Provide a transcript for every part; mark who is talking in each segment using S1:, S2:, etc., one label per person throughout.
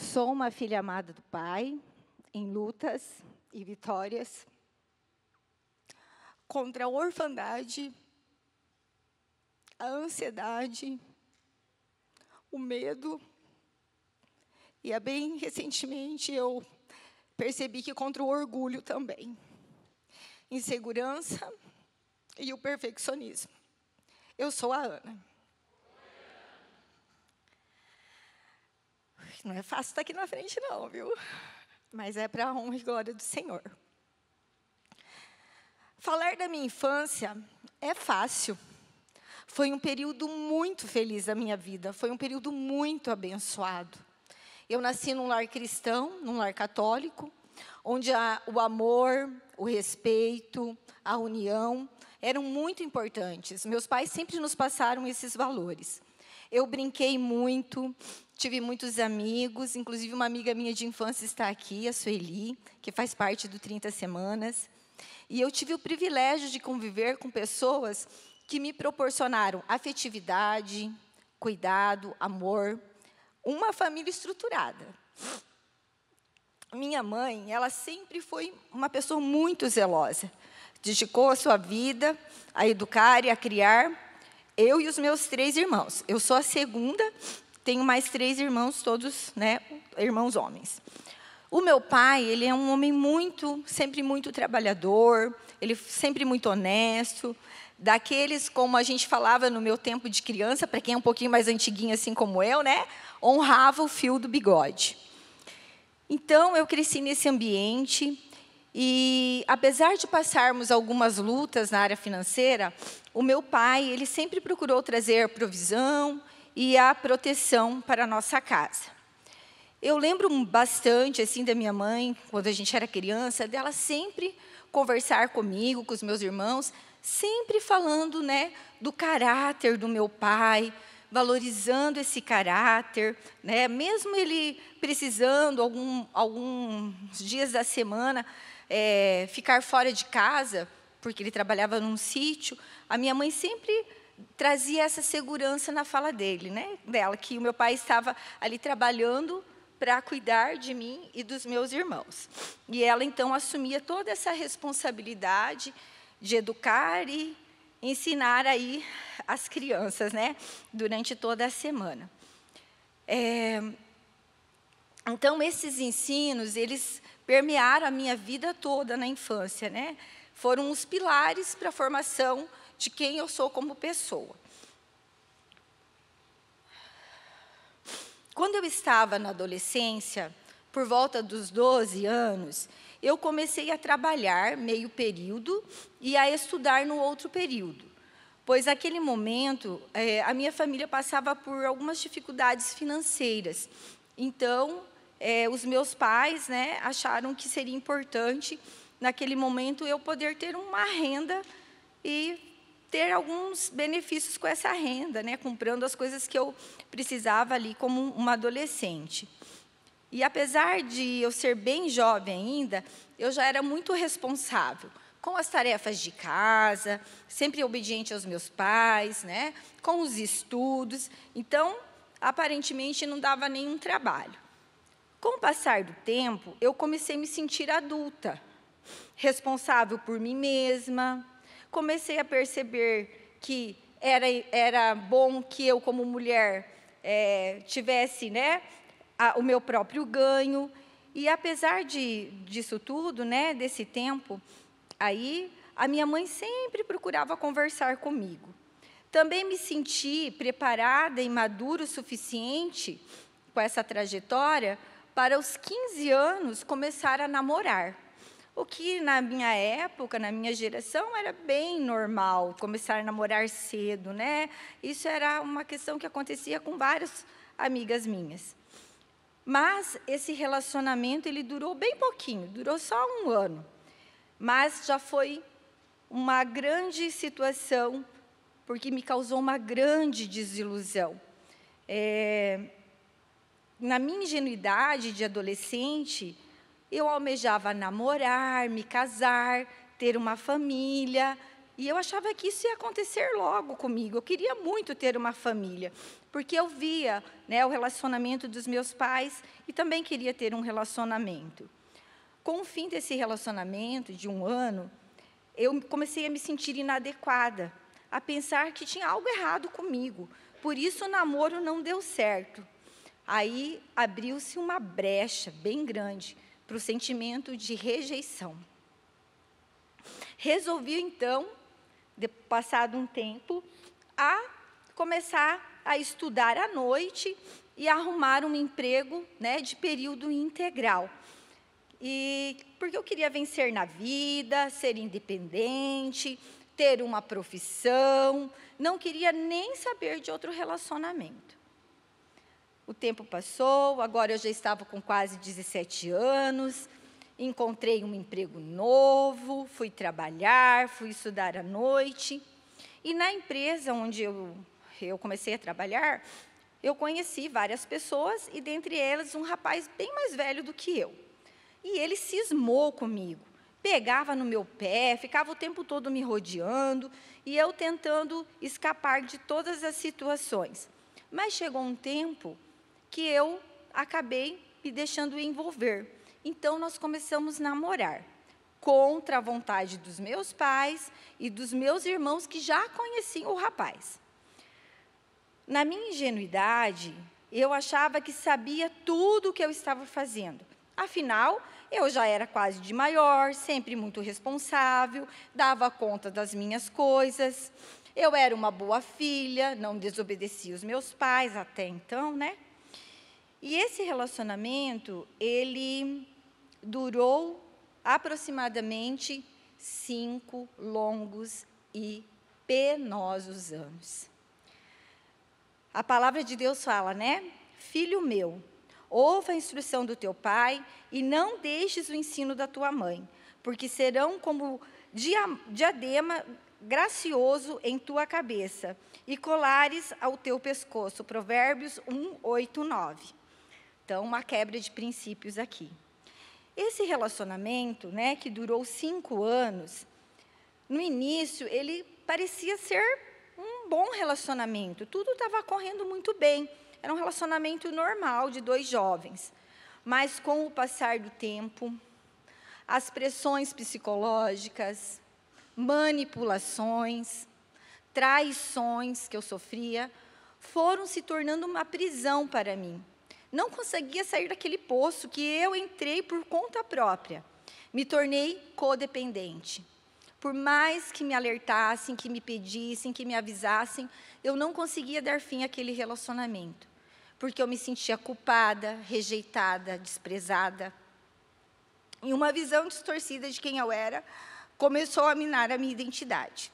S1: Sou uma filha amada do Pai, em lutas e vitórias, contra a orfandade, a ansiedade, o medo. E bem recentemente eu percebi que contra o orgulho também, insegurança e o perfeccionismo. Eu sou a Ana. Não é fácil estar aqui na frente não, viu? Mas é para a honra e glória do Senhor. Falar da minha infância é fácil. Foi um período muito feliz da minha vida, foi um período muito abençoado. Eu nasci num lar cristão, num lar católico, onde o amor, o respeito, a união eram muito importantes. Meus pais sempre nos passaram esses valores. Eu brinquei muito, tive muitos amigos, inclusive uma amiga minha de infância está aqui, a Sueli, que faz parte do 30 Semanas. E eu tive o privilégio de conviver com pessoas que me proporcionaram afetividade, cuidado, amor, uma família estruturada. Minha mãe, ela sempre foi uma pessoa muito zelosa. Dedicou a sua vida a educar e a criar eu e os meus 3 irmãos. Eu sou a segunda, tenho mais 3 irmãos, todos, irmãos homens. O meu pai, ele é um homem sempre muito trabalhador, ele sempre muito honesto, daqueles, como a gente falava no meu tempo de criança, para quem é um pouquinho mais antiguinho assim como eu, honrava o fio do bigode. Então, eu cresci nesse ambiente e, apesar de passarmos algumas lutas na área financeira, o meu pai, ele sempre procurou trazer a provisão e a proteção para a nossa casa. Eu lembro bastante assim da minha mãe, quando a gente era criança, dela sempre conversar comigo, com os meus irmãos, sempre falando do caráter do meu pai, valorizando esse caráter, mesmo ele precisando, alguns dias da semana, ficar fora de casa, porque ele trabalhava num sítio, a minha mãe sempre trazia essa segurança na fala dela, que o meu pai estava ali trabalhando para cuidar de mim e dos meus irmãos. E ela, então, assumia toda essa responsabilidade de educar e ensinar aí as crianças, durante toda a semana. Então, esses ensinos, eles permearam a minha vida toda na infância, Foram os pilares para a formação de quem eu sou como pessoa. Quando eu estava na adolescência, por volta dos 12 anos, eu comecei a trabalhar meio período e a estudar no outro período. Pois, naquele momento, a minha família passava por algumas dificuldades financeiras. Então, os meus pais acharam que seria importante, naquele momento, eu poder ter uma renda e ter alguns benefícios com essa renda, comprando as coisas que eu precisava ali como uma adolescente. E, apesar de eu ser bem jovem ainda, eu já era muito responsável com as tarefas de casa, sempre obediente aos meus pais, com os estudos. Então, aparentemente, não dava nenhum trabalho. Com o passar do tempo, eu comecei a me sentir adulta, responsável por mim mesma. Comecei a perceber que era bom que eu, como mulher, tivesse o meu próprio ganho. E, apesar disso tudo, desse tempo, aí, a minha mãe sempre procurava conversar comigo. Também me senti preparada e madura o suficiente com essa trajetória para, aos 15 anos, começar a namorar. O que, na minha época, na minha geração, era bem normal, começar a namorar cedo, Isso era uma questão que acontecia com várias amigas minhas. Mas esse relacionamento, ele durou bem pouquinho, durou só 1 ano. Mas já foi uma grande situação, porque me causou uma grande desilusão. Na minha ingenuidade de adolescente, eu almejava namorar, me casar, ter uma família, E eu achava que isso ia acontecer logo comigo. Eu queria muito ter uma família, porque eu via, né, o relacionamento dos meus pais e também queria ter um relacionamento. Com o fim desse relacionamento, de 1 ano, eu comecei a me sentir inadequada, a pensar que tinha algo errado comigo. Por isso, o namoro não deu certo. Aí, abriu-se uma brecha bem grande para o sentimento de rejeição. Resolvi, então, passado um tempo, a começar a estudar à noite e arrumar um emprego, né, de período integral. Porque eu queria vencer na vida, ser independente, ter uma profissão, não queria nem saber de outro relacionamento. O tempo passou, agora eu já estava com quase 17 anos, encontrei um emprego novo, fui trabalhar, fui estudar à noite. E na empresa onde eu comecei a trabalhar, eu conheci várias pessoas, e dentre elas um rapaz bem mais velho do que eu. E ele cismou comigo, pegava no meu pé, ficava o tempo todo me rodeando, e eu tentando escapar de todas as situações. Mas chegou um tempo que eu acabei me deixando envolver. Então, nós começamos a namorar, contra a vontade dos meus pais e dos meus irmãos, que já conheciam o rapaz. Na minha ingenuidade, eu achava que sabia tudo o que eu estava fazendo. Afinal, eu já era quase de maior, sempre muito responsável, dava conta das minhas coisas. Eu era uma boa filha, não desobedecia os meus pais até então, né? E esse relacionamento, ele durou aproximadamente 5 longos e penosos anos. A palavra de Deus fala, né? Filho meu, ouve a instrução do teu pai e não deixes o ensino da tua mãe, porque serão como diadema gracioso em tua cabeça e colares ao teu pescoço. Provérbios 1:8-9. Então, uma quebra de princípios aqui. Esse relacionamento, né, que durou 5 anos, no início, ele parecia ser um bom relacionamento. Tudo estava correndo muito bem. Era um relacionamento normal de 2 jovens. Mas, com o passar do tempo, as pressões psicológicas, manipulações, traições que eu sofria, foram se tornando uma prisão para mim. Não conseguia sair daquele poço que eu entrei por conta própria. Me tornei codependente. Por mais que me alertassem, que me pedissem, que me avisassem, eu não conseguia dar fim àquele relacionamento, porque eu me sentia culpada, rejeitada, desprezada. E uma visão distorcida de quem eu era começou a minar a minha identidade.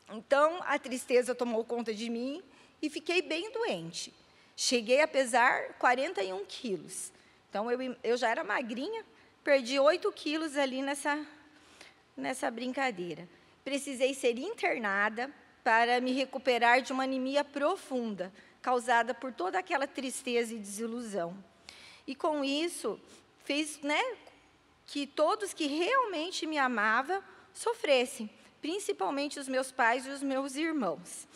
S1: Então, a tristeza tomou conta de mim e fiquei bem doente. Cheguei a pesar 41 quilos. Então, eu já era magrinha, perdi 8 quilos ali nessa brincadeira. Precisei ser internada para me recuperar de uma anemia profunda, causada por toda aquela tristeza e desilusão. E, com isso, fez, né, que todos que realmente me amavam sofressem, principalmente os meus pais e os meus irmãos.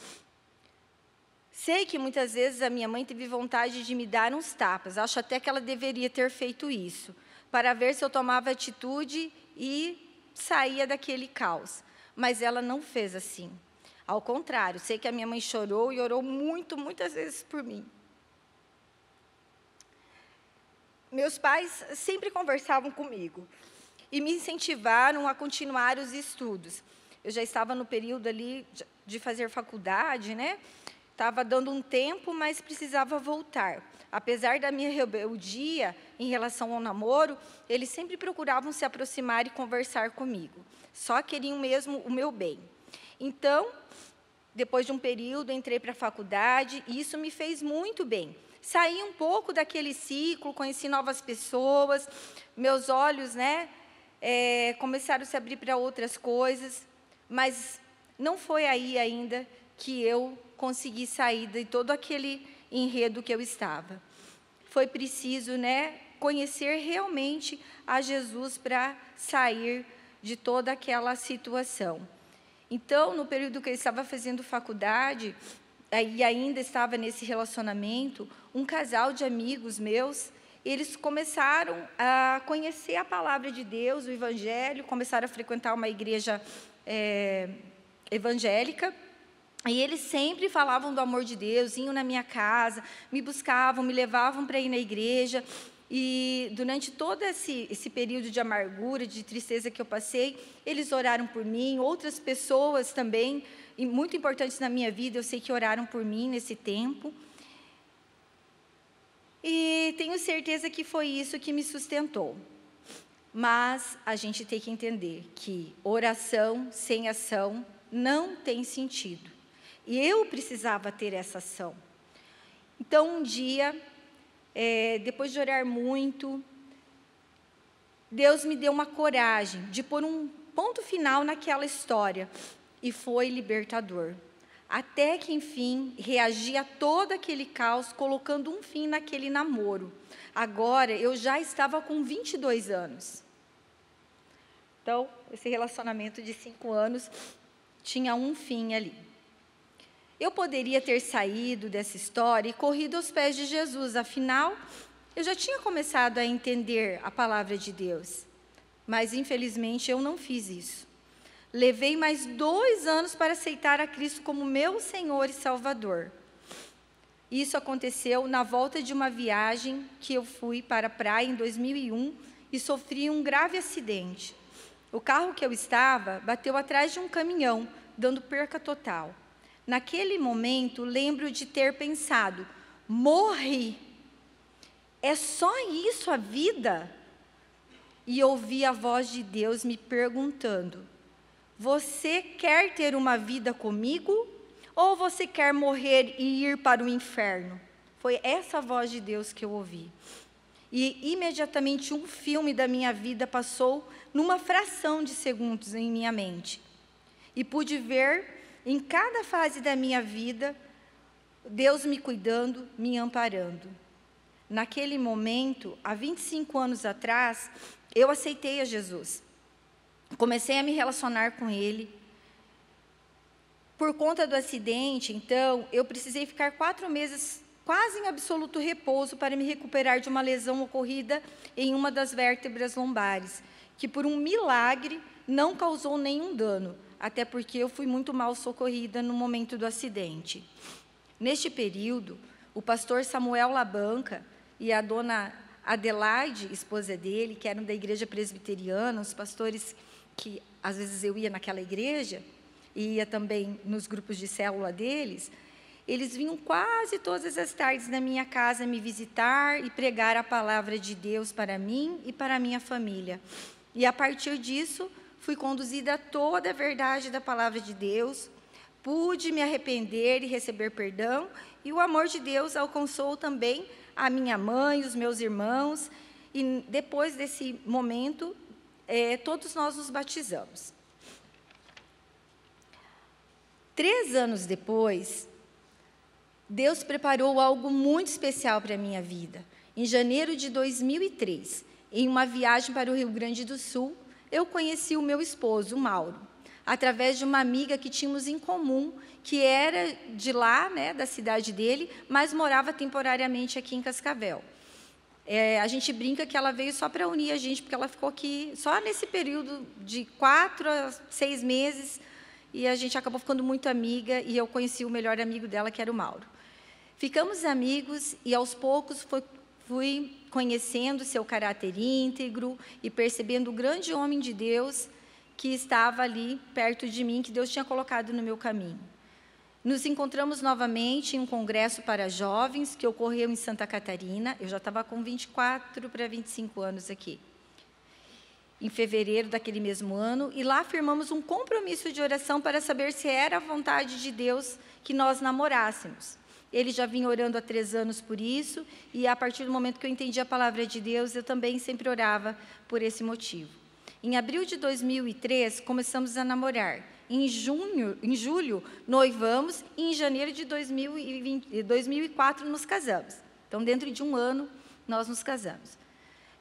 S1: Sei que muitas vezes a minha mãe teve vontade de me dar uns tapas, acho até que ela deveria ter feito isso, para ver se eu tomava atitude e saía daquele caos. Mas ela não fez assim. Ao contrário, sei que a minha mãe chorou e orou muitas vezes por mim. Meus pais sempre conversavam comigo e me incentivaram a continuar os estudos. Eu já estava no período ali de fazer faculdade, né? Estava dando um tempo, mas precisava voltar. Apesar da minha rebeldia em relação ao namoro, eles sempre procuravam se aproximar e conversar comigo. Só queriam mesmo o meu bem. Então, depois de um período, entrei para a faculdade e isso me fez muito bem. Saí um pouco daquele ciclo, conheci novas pessoas, meus olhos, né, começaram a se abrir para outras coisas, mas não foi aí ainda que eu consegui sair de todo aquele enredo que eu estava. Foi preciso, né, conhecer realmente a Jesus para sair de toda aquela situação. Então, no período que eu estava fazendo faculdade, e ainda estava nesse relacionamento, um casal de amigos meus, eles começaram a conhecer a palavra de Deus, o Evangelho, começaram a frequentar uma igreja evangélica, e eles sempre falavam do amor de Deus, iam na minha casa, me buscavam, me levavam para ir na igreja. E durante todo esse período de amargura, de tristeza que eu passei, eles oraram por mim, outras pessoas também, e muito importantes na minha vida, eu sei que oraram por mim nesse tempo. E tenho certeza que foi isso que me sustentou. Mas a gente tem que entender que oração sem ação não tem sentido. E eu precisava ter essa ação. Então, um dia, depois de orar muito, Deus me deu uma coragem de pôr um ponto final naquela história. E foi libertador. Até que, enfim, reagi a todo aquele caos, colocando um fim naquele namoro. Agora, eu já estava com 22 anos. Então, esse relacionamento de 5 anos tinha um fim ali. Eu poderia ter saído dessa história e corrido aos pés de Jesus, afinal, eu já tinha começado a entender a palavra de Deus. Mas, infelizmente, eu não fiz isso. Levei mais 2 anos para aceitar a Cristo como meu Senhor e Salvador. Isso aconteceu na volta de uma viagem que eu fui para a praia em 2001 e sofri um grave acidente. O carro que eu estava bateu atrás de um caminhão, dando perca total. Naquele momento, lembro de ter pensado, morri, é só isso a vida? E ouvi a voz de Deus me perguntando, você quer ter uma vida comigo? Ou você quer morrer e ir para o inferno? Foi essa voz de Deus que eu ouvi. E imediatamente um filme da minha vida passou numa fração de segundos em minha mente. E pude ver em cada fase da minha vida, Deus me cuidando, me amparando. Naquele momento, há 25 anos atrás, eu aceitei a Jesus. Comecei a me relacionar com Ele. Por conta do acidente, então, eu precisei ficar 4 meses quase em absoluto repouso para me recuperar de uma lesão ocorrida em uma das vértebras lombares, que por um milagre não causou nenhum dano, até porque eu fui muito mal socorrida no momento do acidente. Neste período, o pastor Samuel Labanca e a dona Adelaide, esposa dele, que eram da igreja presbiteriana, os pastores que às vezes eu ia naquela igreja, e ia também nos grupos de célula deles, eles vinham quase todas as tardes na minha casa me visitar e pregar a palavra de Deus para mim e para a minha família. E a partir disso, fui conduzida a toda a verdade da palavra de Deus, pude me arrepender e receber perdão, e o amor de Deus alcançou também a minha mãe, os meus irmãos, e depois desse momento, todos nós nos batizamos. 3 anos depois, Deus preparou algo muito especial para a minha vida. Em janeiro de 2003, em uma viagem para o Rio Grande do Sul, eu conheci o meu esposo, o Mauro, através de uma amiga que tínhamos em comum, que era de lá, né, da cidade dele, mas morava temporariamente aqui em Cascavel. A gente brinca que ela veio só para unir a gente, porque ela ficou aqui só nesse período de 4 a 6 meses, e a gente acabou ficando muito amiga, e eu conheci o melhor amigo dela, que era o Mauro. Ficamos amigos, e aos poucos fui conhecendo seu caráter íntegro, e percebendo o grande homem de Deus que estava ali perto de mim, que Deus tinha colocado no meu caminho. Nos encontramos novamente em um congresso para jovens, que ocorreu em Santa Catarina. Eu já estava com 24 para 25 anos aqui. Em fevereiro daquele mesmo ano, e lá firmamos um compromisso de oração para saber se era a vontade de Deus que nós namorássemos. Ele já vinha orando há 3 anos por isso, e a partir do momento que eu entendi a palavra de Deus, eu também sempre orava por esse motivo. Em abril de 2003, começamos a namorar. Em julho, noivamos, e em janeiro de 2004 nos casamos. Então, dentro de 1 ano, nós nos casamos.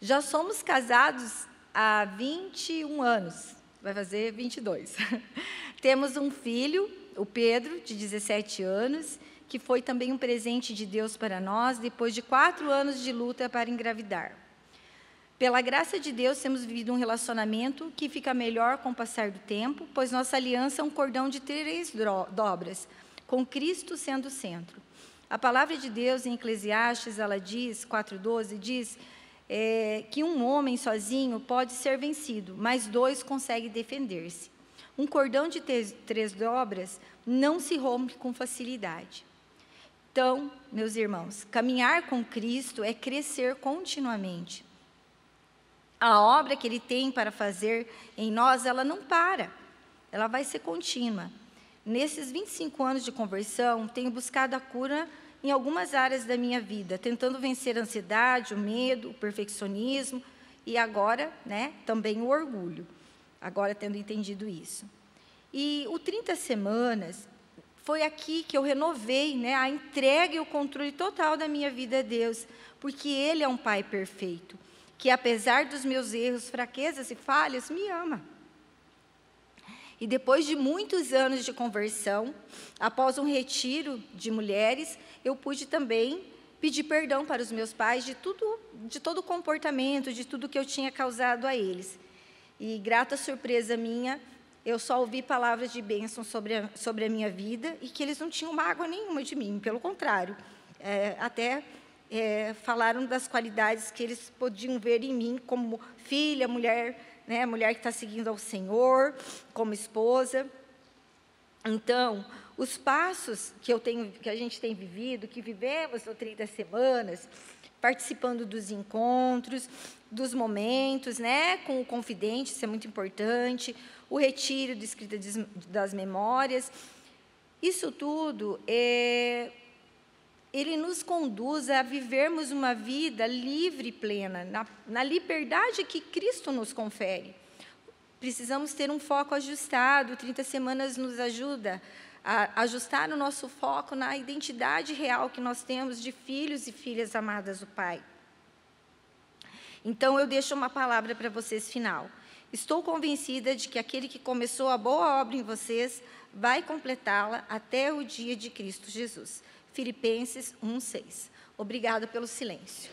S1: Já somos casados há 21 anos, vai fazer 22. Temos um filho, o Pedro, de 17 anos, que foi também um presente de Deus para nós, depois de 4 anos de luta para engravidar. Pela graça de Deus, temos vivido um relacionamento que fica melhor com o passar do tempo, pois nossa aliança é um cordão de 3 dobras, com Cristo sendo o centro. A palavra de Deus em Eclesiastes, ela diz, 4:12, diz que um homem sozinho pode ser vencido, mas 2 conseguem defender-se. Um cordão de 3 dobras não se rompe com facilidade. Então, meus irmãos, caminhar com Cristo é crescer continuamente. A obra que Ele tem para fazer em nós, ela não para, ela vai ser contínua. Nesses 25 anos de conversão, tenho buscado a cura em algumas áreas da minha vida, tentando vencer a ansiedade, o medo, o perfeccionismo e agora, também o orgulho, agora tendo entendido isso. E o 30 semanas foi aqui que eu renovei, a entrega e o controle total da minha vida a Deus, porque Ele é um Pai perfeito, que apesar dos meus erros, fraquezas e falhas, me ama. E depois de muitos anos de conversão, após um retiro de mulheres, eu pude também pedir perdão para os meus pais de todo o comportamento, de tudo que eu tinha causado a eles. E grata surpresa minha, eu só ouvi palavras de bênção sobre a minha vida e que eles não tinham mágoa nenhuma de mim, pelo contrário, falaram das qualidades que eles podiam ver em mim como filha, mulher, mulher que está seguindo ao Senhor, como esposa. Então, os passos que a gente tem vivido, que vivemos no 30 semanas, participando dos encontros, dos momentos, com o confidente, isso é muito importante, o retiro de escrita das memórias, isso tudo ele nos conduz a vivermos uma vida livre e plena, na liberdade que Cristo nos confere. Precisamos ter um foco ajustado, 30 semanas nos ajuda a ajustar o nosso foco na identidade real que nós temos de filhos e filhas amadas do Pai. Então, eu deixo uma palavra para vocês final. Estou convencida de que aquele que começou a boa obra em vocês vai completá-la até o dia de Cristo Jesus. Filipenses 1:6. Obrigada pelo silêncio.